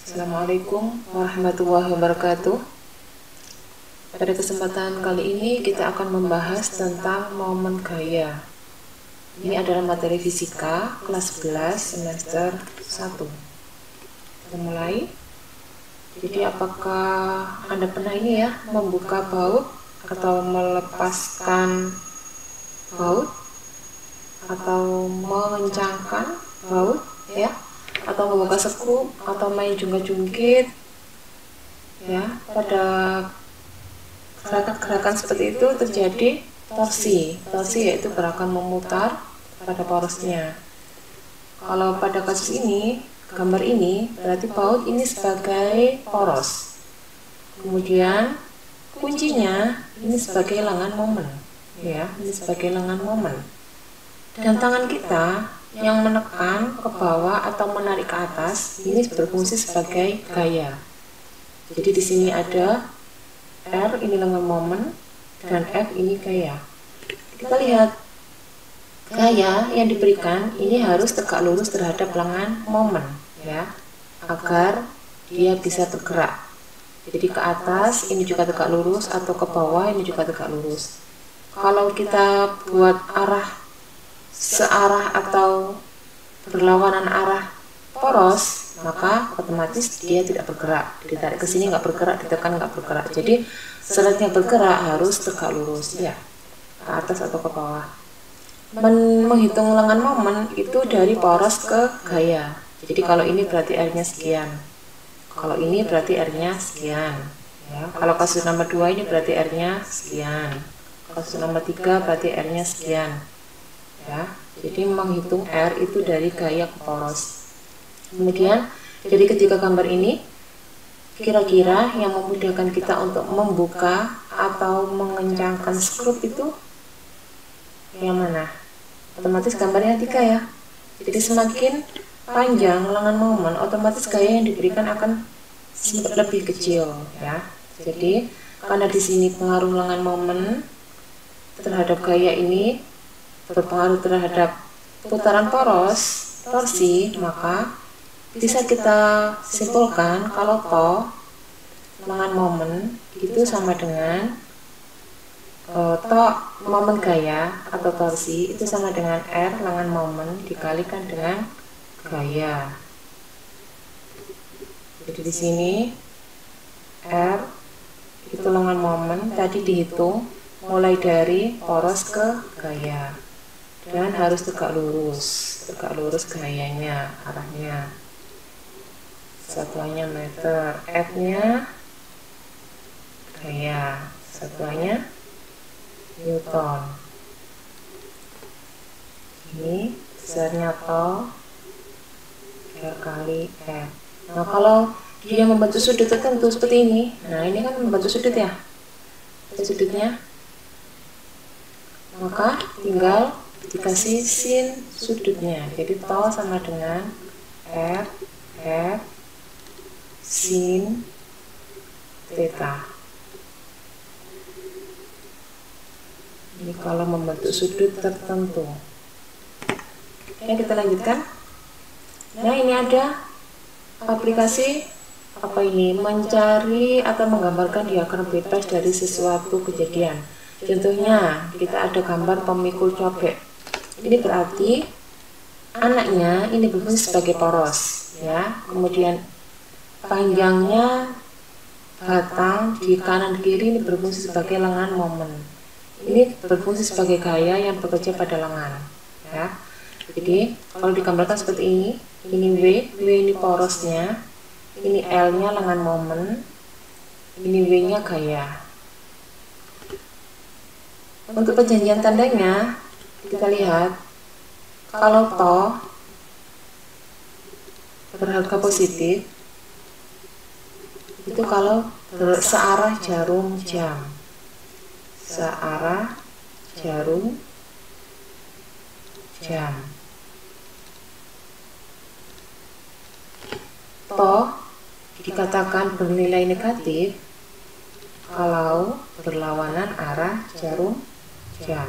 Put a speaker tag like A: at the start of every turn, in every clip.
A: Assalamualaikum warahmatullahi wabarakatuh. Pada kesempatan kali ini kita akan membahas tentang momen gaya. Ini adalah materi fisika kelas 11 semester 1. Kita mulai. Jadi apakah Anda pernah ini ya membuka baut atau melepaskan baut atau mengencangkan baut ya, atau membuka sekrup atau main jungkit-jungkit ya. Pada gerakan-gerakan seperti itu terjadi torsi yaitu gerakan memutar pada porosnya. Kalau pada kasus ini, gambar ini berarti baut ini sebagai poros, kemudian kuncinya ini sebagai lengan momen ya, ini sebagai lengan momen, dan tangan kita yang menekan ke bawah atau menarik ke atas ini berfungsi sebagai gaya. Jadi di sini ada R, ini lengan momen, dan F ini gaya. Kita lihat gaya yang diberikan ini harus tegak lurus terhadap lengan momen ya, agar dia bisa bergerak. Jadi ke atas ini juga tegak lurus, atau ke bawah ini juga tegak lurus. Kalau kita buat arah searah atau berlawanan arah poros, maka otomatis dia tidak bergerak. Ditarik ke sini nggak bergerak, ditekan nggak bergerak. Jadi selatnya bergerak harus tegak lurus ya, ke atas atau ke bawah. Menghitung lengan momen itu dari poros ke gaya. Jadi kalau ini berarti R-nya sekian, kalau ini berarti R-nya sekian ya. Kalau kasus nomor 2 ini berarti R-nya sekian, kasus nomor 3 berarti R-nya sekian ya. Jadi menghitung R itu dari gaya ke poros. Kemudian jadi ketika gambar ini, kira-kira yang memudahkan kita untuk membuka atau mengencangkan skrup itu yang mana? Otomatis gambarnya 3 ya. Jadi semakin panjang lengan momen, otomatis gaya yang diberikan akan lebih kecil ya. Jadi karena di sini pengaruh lengan momen terhadap gaya ini berpengaruh terhadap putaran poros, torsi, maka bisa kita simpulkan kalau toh lengan momen itu sama dengan toh momen gaya atau torsi itu sama dengan R lengan momen dikalikan dengan gaya. Jadi di sini R itu lengan momen tadi dihitung mulai dari poros ke gaya, dan harus tegak lurus gayanya, arahnya. Satuannya meter, F-nya gaya, satuannya Newton. Ini besarnya tol R kali F. Nah kalau dia membentuk sudut tertentu seperti ini, nah ini kan membentuk sudut ya, sudutnya, maka tinggal dikasih sin sudutnya. Jadi tol sama dengan R F sin theta. Ini kalau membentuk sudut tertentu. Oke, kita lanjutkan. Nah ini ada aplikasi apa ini, mencari atau menggambarkan diagram bebas dari sesuatu kejadian. Contohnya kita ada gambar pemikul cobek. Ini berarti anaknya ini berfungsi sebagai poros ya. Kemudian panjangnya batang di kanan kiri ini berfungsi sebagai lengan momen. Ini berfungsi sebagai gaya yang bekerja pada lengan ya. Jadi kalau digambarkan seperti ini W ini porosnya, ini L-nya lengan momen, ini W-nya gaya. Untuk perjanjian tandanya kita lihat, kalau toh berharga positif itu kalau searah jarum jam, searah jarum jam. Toh dikatakan bernilai negatif kalau berlawanan arah jarum jam.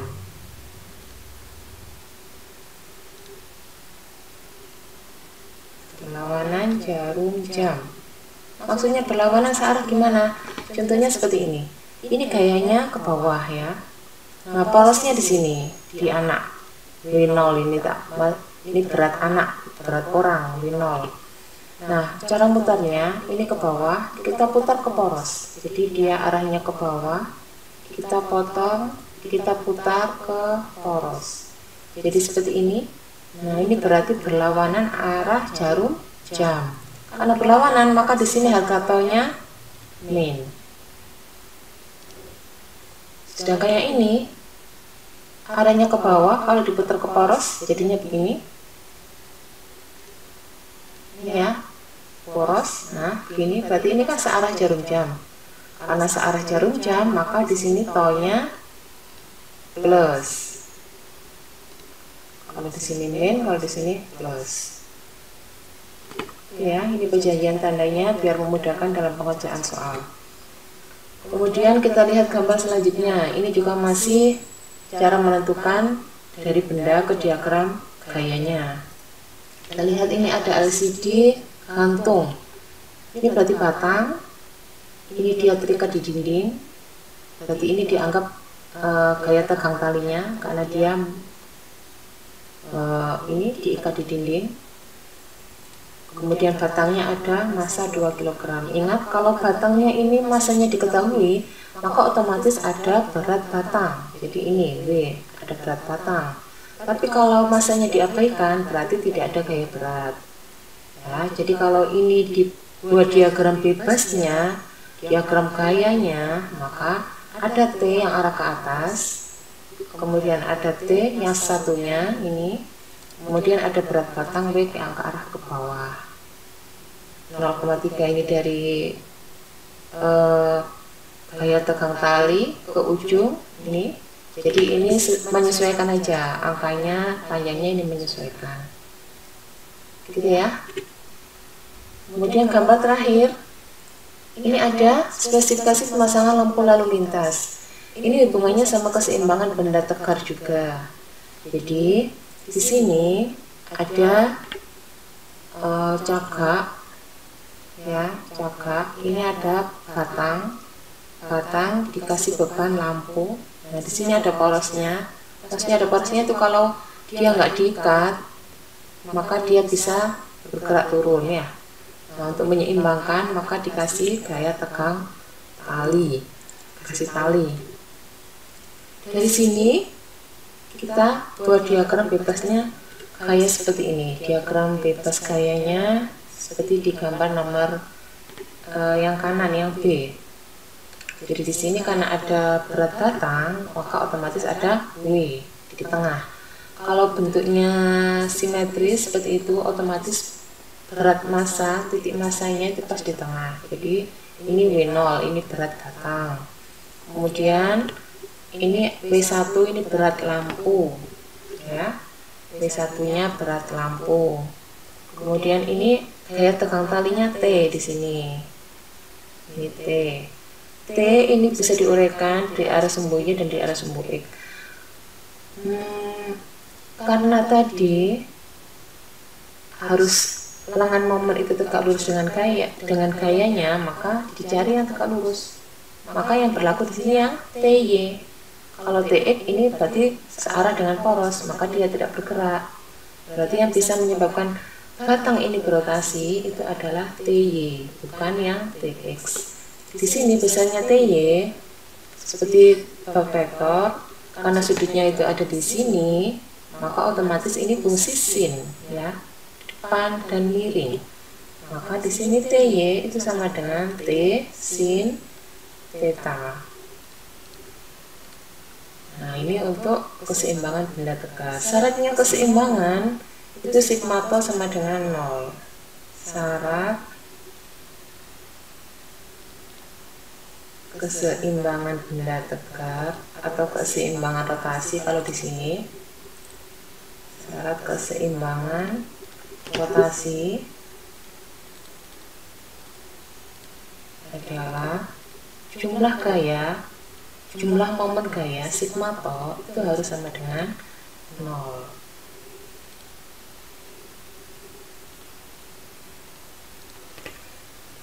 A: Berlawanan jarum jam. Maksudnya berlawanan searah gimana? Contohnya seperti ini. Ini gayanya ke bawah ya. Nah, porosnya di sini, di anak. W0 ini berat anak, berat orang, W0. Nah, cara mutarnya ini ke bawah, kita putar ke poros. Jadi dia arahnya ke bawah, kita potong, kita putar ke poros. Jadi seperti ini. Nah, ini berarti berlawanan arah jarum jam. Karena berlawanan, maka di sini harga taunya min. Sedangkan yang ini arahnya ke bawah, kalau diputar ke poros jadinya begini. Ini ya, poros. Nah, begini berarti ini kan searah jarum jam. Karena searah jarum jam, maka di sini taunya plus. Kalau di sini min, kalau di sini plus. Ya, ini perjanjian tandanya biar memudahkan dalam pengerjaan soal. Kemudian kita lihat gambar selanjutnya. Ini juga masih cara menentukan dari benda ke diagram gayanya. Kita lihat ini ada LCD gantung. Ini berarti batang. Ini dia terikat di dinding. Berarti ini dianggap gaya tegang talinya karena dia ini diikat di dinding. Kemudian batangnya ada massa 2 kg. Ingat, kalau batangnya ini massanya diketahui, maka otomatis ada berat batang. Jadi ini W, ada berat batang. Tapi kalau massanya diabaikan, berarti tidak ada gaya berat. Ya, jadi kalau ini dibuat diagram bebasnya, diagram gayanya, maka ada T yang arah ke atas, kemudian ada T yang satunya ini, kemudian ada berat batang W yang ke arah ke bawah. 0,3 ini dari gaya tegang tali ke ujung ini. Jadi ini menyesuaikan aja, angkanya, panjangnya ini menyesuaikan. Gitu ya. Kemudian gambar terakhir. Ini ada spesifikasi pemasangan lampu lalu lintas. Ini hubungannya sama keseimbangan benda tegar juga. Jadi di sini ada cagak, ya, cagak. Ini ada batang dikasih beban lampu. Nah, di sini ada porosnya. Maksudnya ada porosnya itu kalau dia nggak diikat, maka dia bisa bergerak turun ya. Nah, untuk menyeimbangkan maka dikasih gaya tegang tali, kasih tali. Dari sini kita buat diagram bebasnya gaya seperti ini. Diagram bebas gayanya seperti di gambar nomor yang kanan, yang B. Jadi di sini karena ada berat batang, maka otomatis ada W di tengah. Kalau bentuknya simetris seperti itu, otomatis berat massa, titik massanya itu pas di tengah. Jadi ini W0, ini berat batang. Kemudian ini W1, ini berat lampu, ya. W1-nya berat lampu. Kemudian ini gaya tegang talinya T di sini. Ini T. T ini bisa diuraikan di arah sumbu Y dan di arah sumbu X. Karena tadi harus lengan momen itu tegak lurus dengan gayanya, maka dicari yang tegak lurus. Maka yang berlaku di sini yang TY. Kalau TX ini berarti searah dengan poros, maka dia tidak bergerak. Berarti yang bisa menyebabkan batang ini berotasi itu adalah TY, bukan yang TX. Di sini besarnya TY seperti bab vektor, karena sudutnya itu ada di sini, maka otomatis ini fungsi sin, ya, depan dan miring. Maka di sini TY itu sama dengan T sin theta. Nah, ini untuk keseimbangan benda tegar. Syaratnya keseimbangan itu sigma to sama dengan 0. Syarat keseimbangan benda tegar atau keseimbangan rotasi, kalau di sini syarat keseimbangan rotasi adalah jumlah gaya, jumlah momen gaya sigma to itu harus sama dengan 0.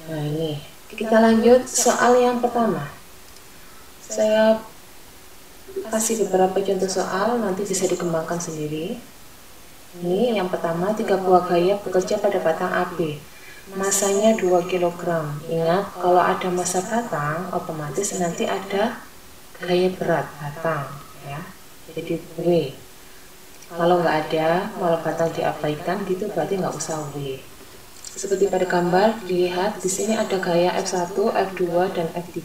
A: Nah ini, kita lanjut soal yang pertama. Saya kasih beberapa contoh soal, nanti bisa dikembangkan sendiri. Ini yang pertama, 3 buah gaya bekerja pada batang AB. Masanya 2 kg. Ingat, kalau ada massa batang, otomatis nanti ada gaya berat batang, ya. Jadi W. Kalau nggak ada, malah batang diabaikan gitu, berarti nggak usah W. Seperti pada gambar, dilihat di sini ada gaya F1, F2, dan F3.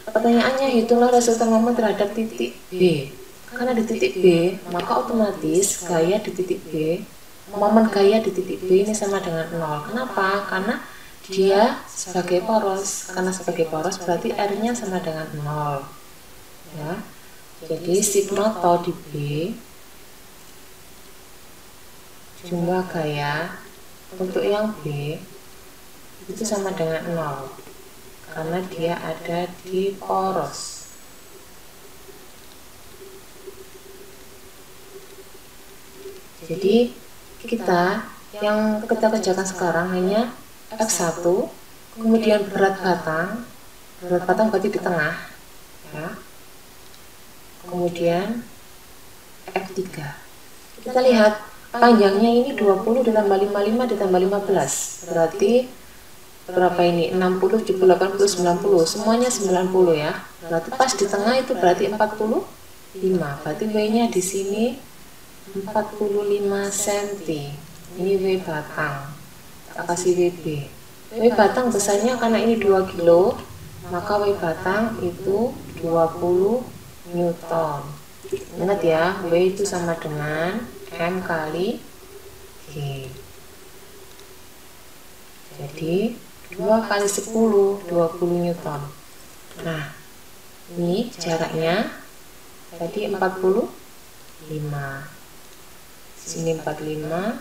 A: Pertanyaannya, hitunglah resultan momen terhadap titik B. Karena di titik B, maka otomatis gaya di titik B, momen gaya di titik B ini sama dengan 0. Kenapa? Karena dia sebagai poros. Karena sebagai poros berarti R-nya sama dengan 0. Ya. Jadi sigma tau di B, jumlah gaya untuk yang B itu sama dengan 0 karena dia ada di poros. Jadi kita yang kita kerjakan sekarang hanya F1, kemudian berat batang berarti di tengah, ya. Kemudian F3. Kita lihat panjangnya ini 20 ditambah 55 ditambah 15, berarti berapa ini? 60, 70, 80, 90, semuanya 90 ya. Berarti pas di tengah itu berarti 45. Berarti W-nya di sini 45 cm. Ini W batang. Kita kasih WB. W batang besarnya karena ini 2 kilo, maka W batang itu 20 Newton. Ingat ya, W itu sama dengan M kali G. Jadi 2 kali 10, 20 Newton. Nah, ini jaraknya tadi 45. Sini 45.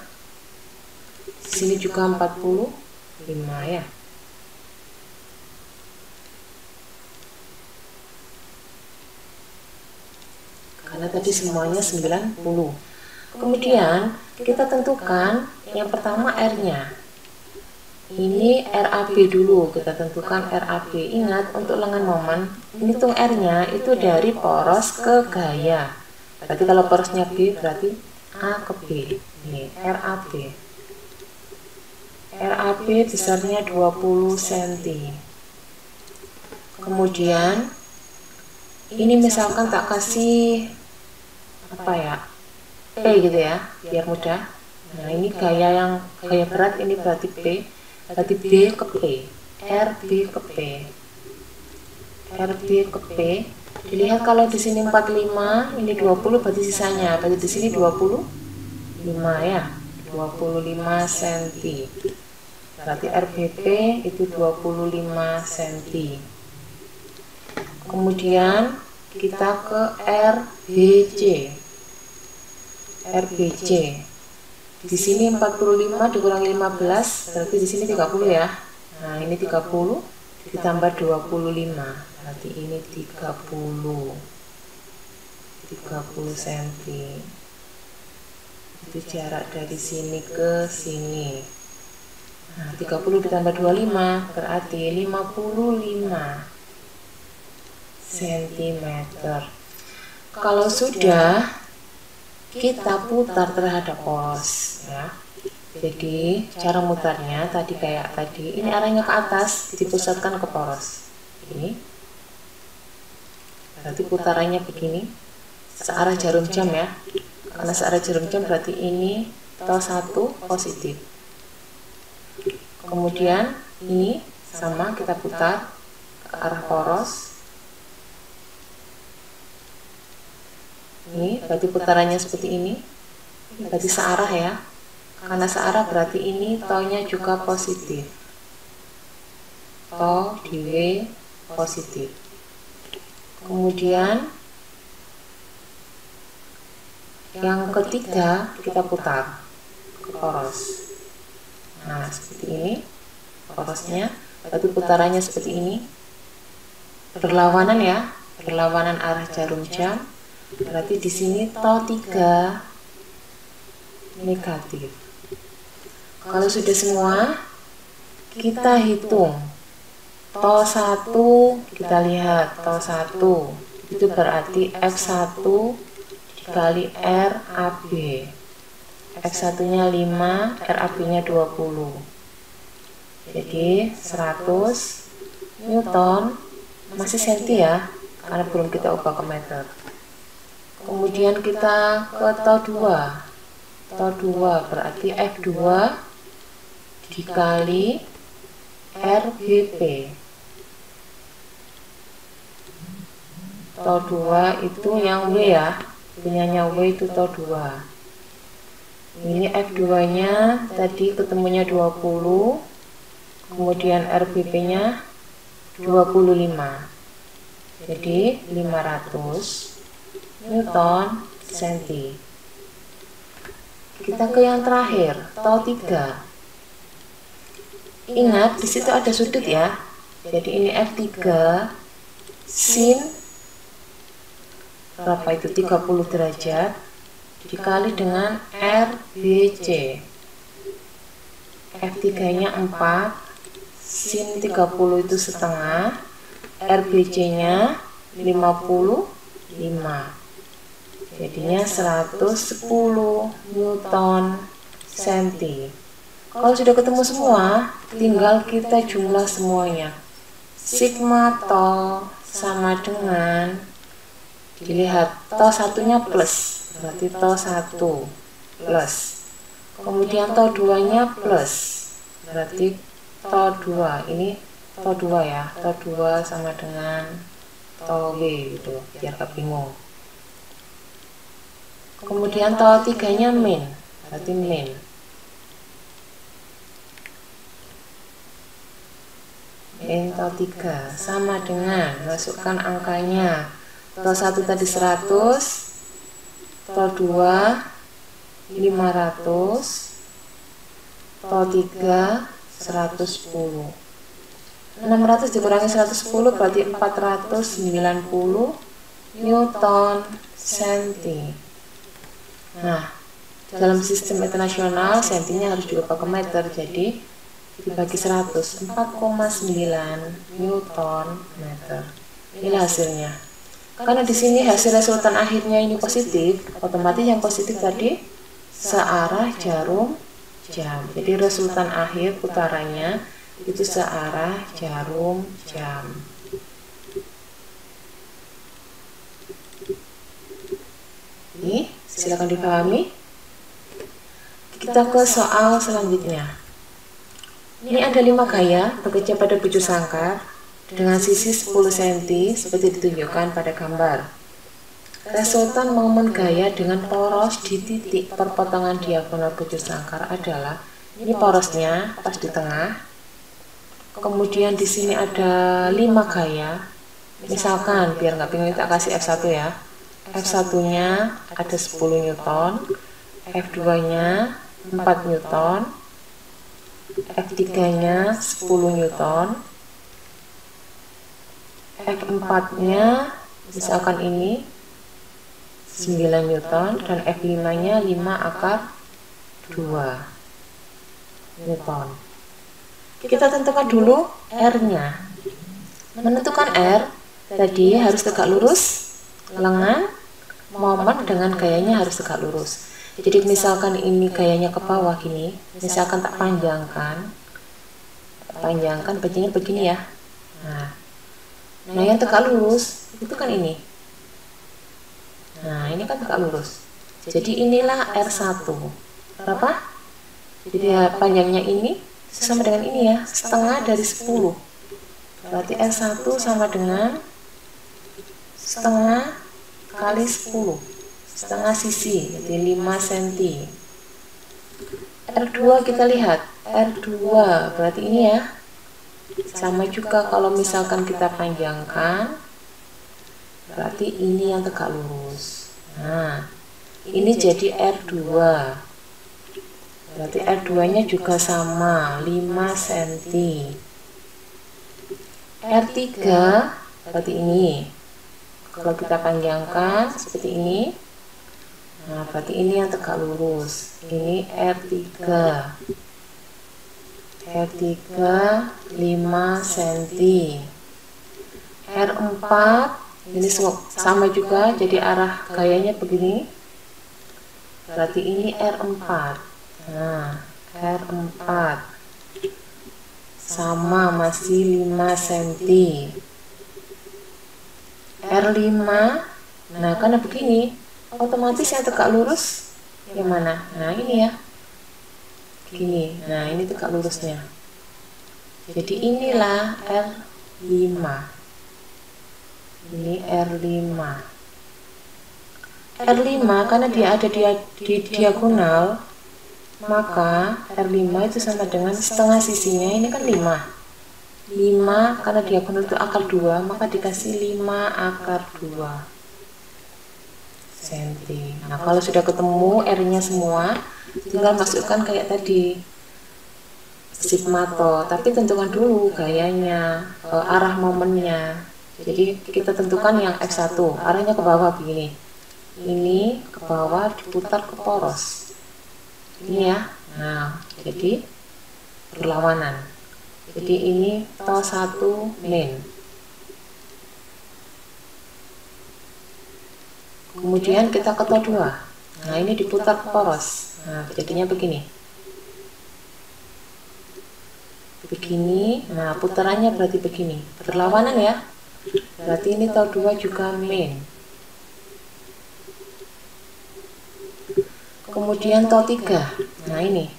A: Sini juga 45 ya. Karena tadi semuanya 90. Kemudian kita tentukan yang pertama R-nya. Ini RAB dulu, kita tentukan RAB. Ingat, untuk lengan momen, hitung R-nya itu dari poros ke gaya. Berarti kalau porosnya B, berarti A ke B. Ini RAB. RAB besarnya 20 cm. Kemudian, ini misalkan tak kasih apa ya, P gitu ya, biar mudah. Nah, ini gaya berat, ini berarti P. Berarti B ke P, RB ke P, RB ke P. Dilihat kalau di sini 45, ini 20, berarti sisanya. Berarti di sini 25 ya, 25 cm. Berarti RBP itu 25 cm. Kemudian kita ke RBC. RBC. Di sini 45 dikurangi 15, berarti di sini 30 ya. Nah, ini 30 ditambah 25, berarti ini 30 cm. Itu jarak dari sini ke sini. Nah, 30 ditambah 25 berarti 55 cm. Kalau sudah, kita putar terhadap poros ya. Jadi cara mutarnya tadi kayak tadi, ini arahnya ke atas, dipusatkan ke poros. Ini berarti putarannya begini, searah jarum jam ya. Karena searah jarum jam berarti ini T1 positif. Kemudian ini sama, kita putar ke arah poros. Ini berarti putarannya seperti ini, berarti searah ya. Karena searah berarti ini tau-nya juga positif, tau di W positif. Kemudian yang ketiga kita putar ke poros. Nah, seperti ini porosnya, berarti putarannya seperti ini, berlawanan ya, berlawanan arah jarum jam. Berarti di sini T3 negatif. Kalau sudah semua, kita hitung to 1, kita lihat to 1 itu berarti F1 dikali RAB. F1 nya 5, RAB nya 20, jadi 100 Newton, masih senti ya karena belum kita ubah ke meter. Kemudian kita ke to 2, to 2 berarti F2 dikali RBP. To 2 itu yang W ya, punyanya W itu to 2. Ini F2 nya tadi ketemunya 20, kemudian RBP nya 25, jadi 500 Newton senti. Kita ke yang terakhir, to 3. Ingat di situ ada sudut ya, jadi ini F3 sin berapa itu 30 derajat dikali dengan RBC. F3 nya 4, sin 30 itu setengah, RBC nya 55, jadinya 110 Newton senti. Kalau sudah ketemu semua, tinggal kita jumlah semuanya. Sigma to sama dengan, dilihat to 1 nya plus, berarti to 1 plus, kemudian to 2 nya plus, berarti to 2, ini to 2 ya, to 2 sama dengan to W gitu, biar gak bingung. Kemudian to 3 nya min, berarti min. Min to 3 sama dengan, masukkan angkanya, to 1 tadi 100, to 2 500, to 3 110. 600 dikurangi 110 berarti 490 Newton senti. Nah, dalam sistem internasional sentinya harus juga pakai meter, jadi dibagi 100, 4,9 Newton meter. Ini hasilnya. Karena di sini hasil resultan akhirnya ini positif, otomatis yang positif tadi searah jarum jam. Jadi resultan akhir putarannya itu searah jarum jam. Ini silakan dipahami. Kita ke soal selanjutnya. Ini ada 5 gaya bekerja pada bucu sangkar dengan sisi 10 cm seperti ditunjukkan pada gambar. Resultan momen gaya dengan poros di titik perpotongan diagonal bucu sangkar adalah, ini porosnya pas di tengah. Kemudian di sini ada 5 gaya. Misalkan biar nggak bingung kita kasih F1 ya. F1 nya ada 10 Newton, F2 nya 4 Newton, F3 nya 10 Newton, F4 nya misalkan ini 9 Newton, dan F5 nya 5/2 Newton. Kita tentukan dulu R nya. Menentukan R tadi harus tegak lurus, lengan, momen dengan gayanya harus tegak lurus. Jadi misalkan ini gayanya ke bawah gini, misalkan tak panjangkan bajunya begini ya. Nah yang tegak lurus itu kan ini. Nah ini kan tegak lurus. Jadi inilah R1. Berapa? Jadi ya, panjangnya ini sama dengan ini ya, setengah dari 10. Berarti R1 sama dengan setengah kali 10, setengah sisi, jadi 5 cm. R2 kita lihat, R2 berarti ini ya, sama juga kalau misalkan kita panjangkan, berarti ini yang tegak lurus. Nah, ini jadi R2, berarti R2 nya juga sama 5 cm. R3 berarti ini, kalau kita panjangkan seperti ini, nah berarti ini yang tegak lurus, ini R3. R3 5 cm. R4 ini sama juga, jadi arah gayanya begini, berarti ini R4. Nah, R4 sama, masih 5 cm. R5, nah karena begini otomatis yang tegak lurus yang mana? Nah ini ya, begini. Nah ini tegak lurusnya, jadi inilah R5. Ini R5. R5 karena dia ada di diagonal, maka R5 itu sama dengan setengah sisinya, ini kan 5 karena diagonal itu akar 2, maka dikasih 5 akar 2 cm. Nah kalau sudah ketemu R nya semua, tinggal masukkan kayak tadi sigma to, tapi tentukan dulu gayanya, arah momennya. Jadi kita tentukan yang F1, arahnya ke bawah begini, ini ke bawah diputar ke poros ini ya. Nah jadi berlawanan, jadi ini to 1 main, kemudian kita ke to 2. Nah ini diputar ke poros, nah jadinya begini. Nah putarannya berarti begini, berlawanan ya, berarti ini to 2 juga main. Kemudian to 3, nah ini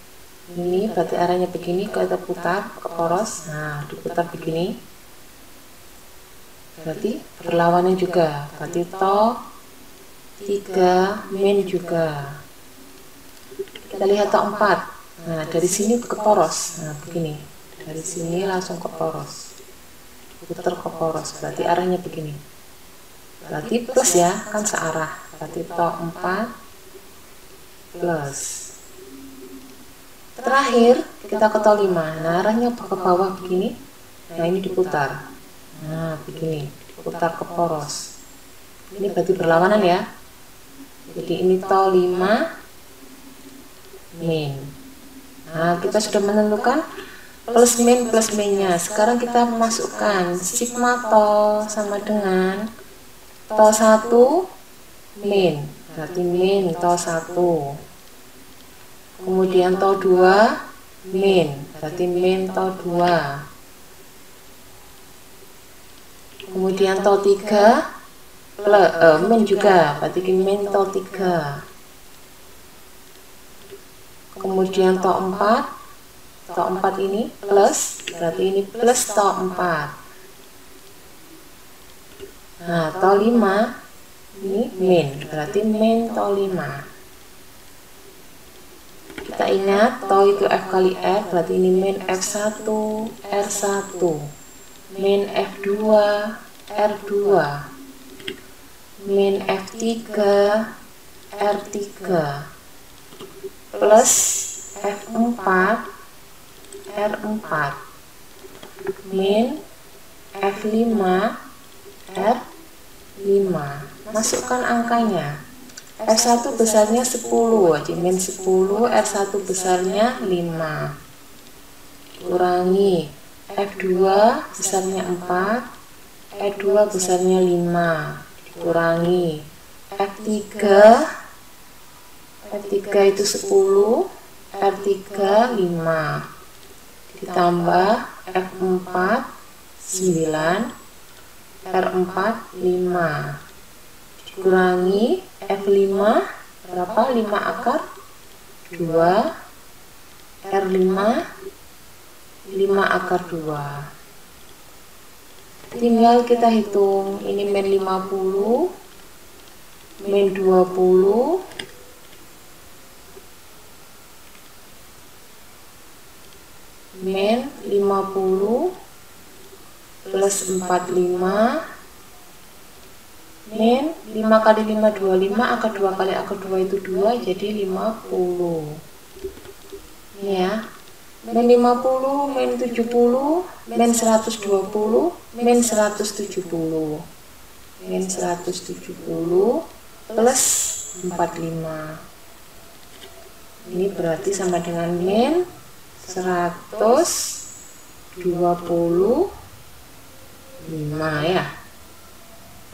A: berarti arahnya begini, kita putar ke poros, nah diputar begini, berarti berlawanan juga, berarti to 3 main juga. Kita lihat to 4, nah dari sini ke poros, nah begini, dari sini langsung ke poros, putar ke poros, berarti arahnya begini, berarti plus ya, kan searah, berarti to 4 plus. Terakhir kita ke to 5, nah arahnya ke bawah begini, nah ini diputar, nah begini, diputar ke poros, ini berarti berlawanan ya, jadi ini to 5 min. Nah kita sudah menentukan plus minnya, sekarang kita masukkan sigma to sama dengan to 1 min, berarti min to 1. Kemudian to 2 min, berarti min to 2. Kemudian to 3 min juga, berarti min to 3. Kemudian to 4 ini plus, berarti ini plus to 4. Nah to 5 ini min, berarti min to 5. Kita ingat to itu F kali R, berarti ini min F1 R1, min F2 R2, min F3 R3, plus F4 R4, min F5 R5. Masukkan angkanya. F1 besarnya 10, jadi min 10, R1 besarnya 5. Kurangi F2 besarnya 4, E2 besarnya 5. Kurangi F3 itu 10, R3 5. Ditambah F4 9, R4 5. Dikurangi F5 berapa? 5 akar 2, R5 5 akar 2. Tinggal kita hitung, ini min 50, min 20, min 50 plus 45, min 5 kali 5 25, akar 2 kali akar 2 itu 2, jadi 50. Ini ya, min 50, min 70, min 120, min 170, min 170 plus 45. Ini berarti sama dengan min 125 ya,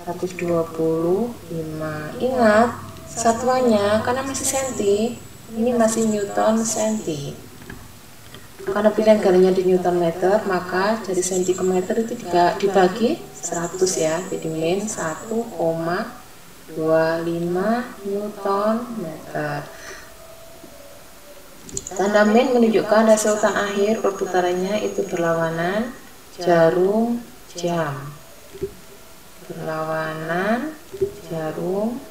A: 125. Ingat satuannya karena masih senti, ini masih Newton senti. Karena pilihan garisnya di Newton meter, maka dari senti ke meter itu dibagi 100 ya. Jadi min 1,25 Newton meter. Tanda min menunjukkan resultan akhir perputarannya itu berlawanan jarum jam. Berlawanan jarum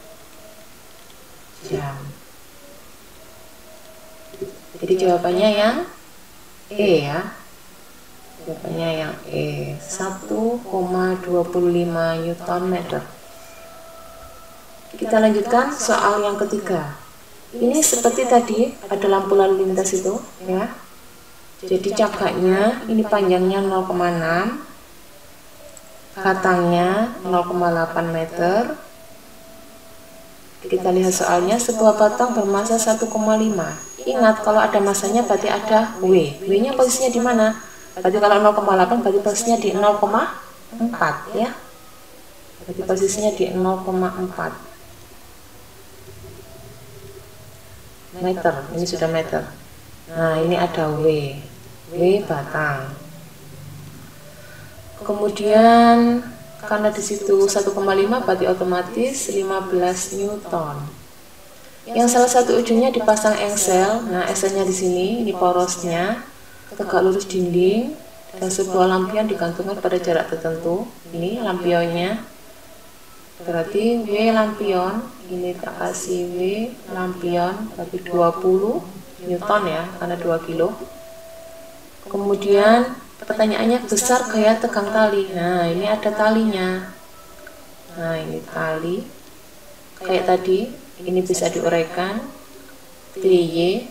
A: jam. Jadi jawabannya yang E ya. Jawabannya yang E, 1,25 Newton meter. Kita lanjutkan soal yang ketiga. Ini seperti tadi ada lampu lalu lintas itu ya. Jadi cagaknya ini panjangnya 0,6, batangnya 0,8 meter. Kita lihat soalnya, sebuah batang bermasa 1,5. Ingat kalau ada masanya berarti ada W. W-nya posisinya di mana? Berarti kalau 0,8 berarti posisinya di 0,4 ya. Berarti posisinya di 0,4 meter. Ini sudah meter. Nah, ini ada W. W batang. Kemudian karena di situ 1,5 berarti otomatis 15 Newton. Yang salah satu ujungnya dipasang engsel. Nah, engselnya di sini, ini porosnya, tegak lurus dinding, dan sebuah lampion digantungkan pada jarak tertentu. Ini lampionnya. Berarti W lampion, ini tak kasih W lampion, berarti 20 Newton ya, karena 2 kilo. Kemudian pertanyaannya, besar gaya tegang tali. Nah, ini ada talinya. Nah, ini tali. Kayak tadi, ini bisa diuraikan. TY,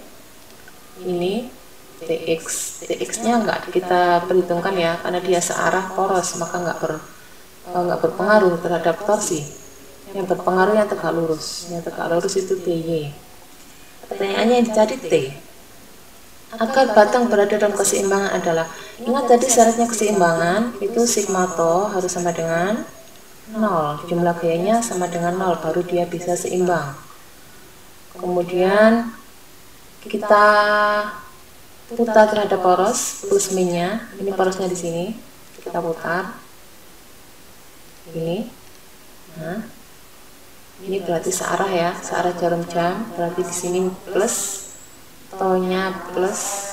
A: ini TX. TX-nya enggak kita perhitungkan ya, karena dia searah poros, maka enggak berpengaruh terhadap torsi. Yang berpengaruh yang tegak lurus. Yang tegak lurus itu TY. Pertanyaannya yang dicari T. Agar batang berada dalam keseimbangan adalah, ingat tadi syaratnya keseimbangan itu sigma to harus sama dengan 0, jumlah gayanya sama dengan 0, baru dia bisa seimbang. Kemudian kita putar terhadap poros plus minnya. Ini porosnya di sini, kita putar ini. Nah, ini berarti searah ya, searah jarum jam. Berarti di sini plus, tonya plus,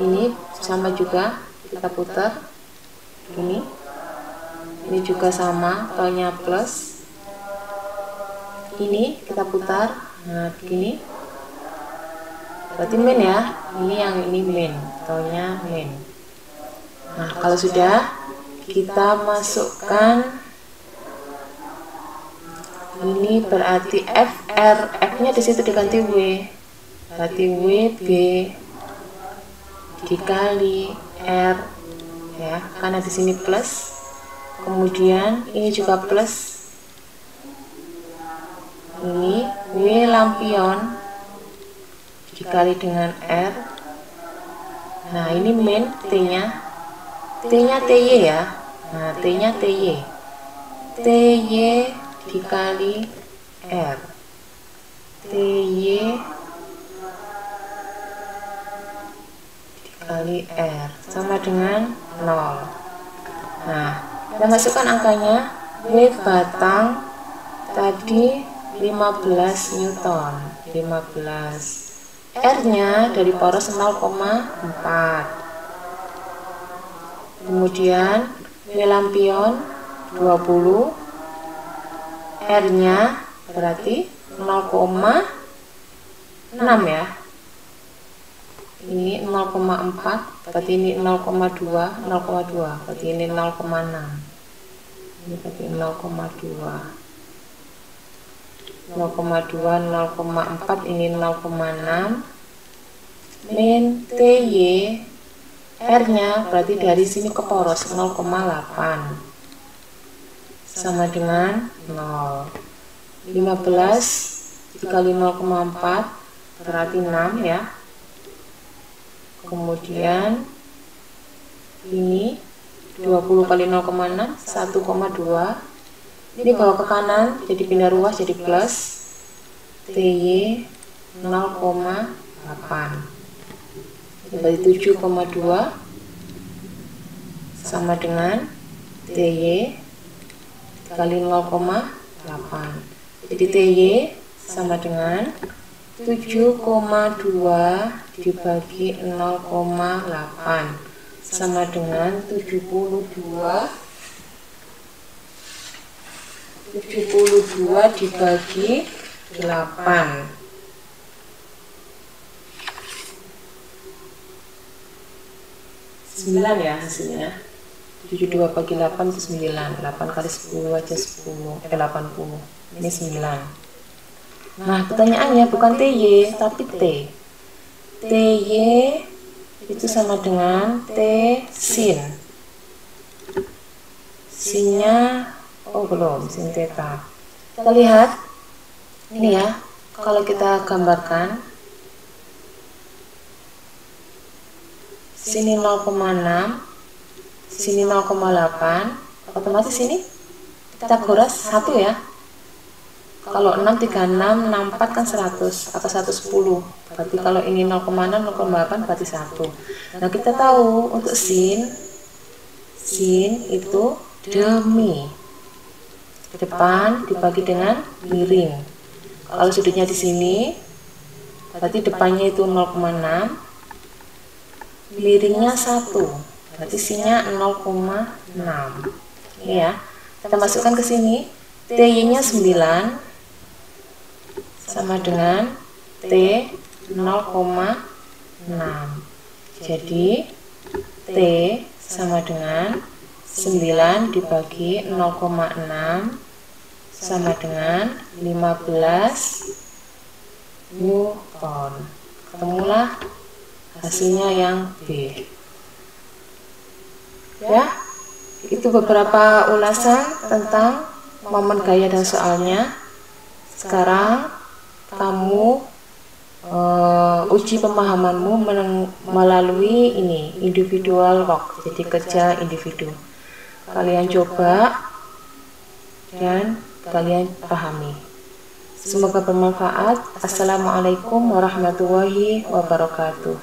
A: ini sama juga, kita putar ini juga sama, tonya plus, ini kita putar. Nah, begini berarti min ya, ini min, tonya min. Nah, kalau sudah, kita masukkan ini, berarti FR, F-nya di situ diganti W, berarti WB dikali R ya, karena di sini plus. Kemudian ini juga plus, ini W lampion dikali dengan R. Nah, ini min, T-nya TY ya. Nah, T-nya TY dikali R. TY dikali R sama dengan 0. Nah, kita masukkan angkanya. W batang tadi 15 Newton, 15. R-nya dari poros 0,4. Kemudian W lampion 20, R-nya berarti 0,6 ya. Ini 0,4, berarti ini 0,2, berarti ini 0,6. Ini berarti 0,2, 0,4, ini 0,6. Min TY, R-nya berarti dari sini ke poros 0,8 sama dengan 0. 15 dikali 0,4 berarti 6 ya. Kemudian ini 20 kali 0,6 1,2. Ini bawa ke kanan jadi pindah ruas jadi plus. TY 0,8. Berarti 7,2 sama dengan TY kali 0,8. Jadi TY sama dengan 7,2 dibagi 0,8 sama dengan 72 dibagi 8. 9 ya hasilnya. 72 bagi 8 itu 9. 8 kali 10 aja 10. 80. Ini 9. Nah, pertanyaannya bukan TY tapi T. TY itu sama dengan T sin. Sinnya belum, sin theta. Kita lihat ini ya. Kalau kita gambarkan sini 0,6, sini 0,8, otomatis ini Pitagoras 1 ya. Kalau 6, 36, 64 kan 100 atau 110. Berarti kalau ini 0,6, 0,8 berarti 1. Nah, kita tahu untuk sin itu demi. Depan dibagi dengan miring. Kalau sudutnya di sini, berarti depannya itu 0,6. Miringnya 1. Berarti sinnya 0,6. Ini ya. Kita masukkan ke sini. TY-nya 9. Sama dengan T 0,6. Jadi T sama dengan 9 dibagi 0,6 sama dengan 15 Newton. Ketemulah hasilnya yang B. Ya, itu beberapa ulasan tentang momen gaya dan soalnya. Sekarang kamu uji pemahamanmu melalui ini individual work, jadi kerja individu. Kalian coba dan kalian pahami. Semoga bermanfaat. Assalamualaikum warahmatullahi wabarakatuh.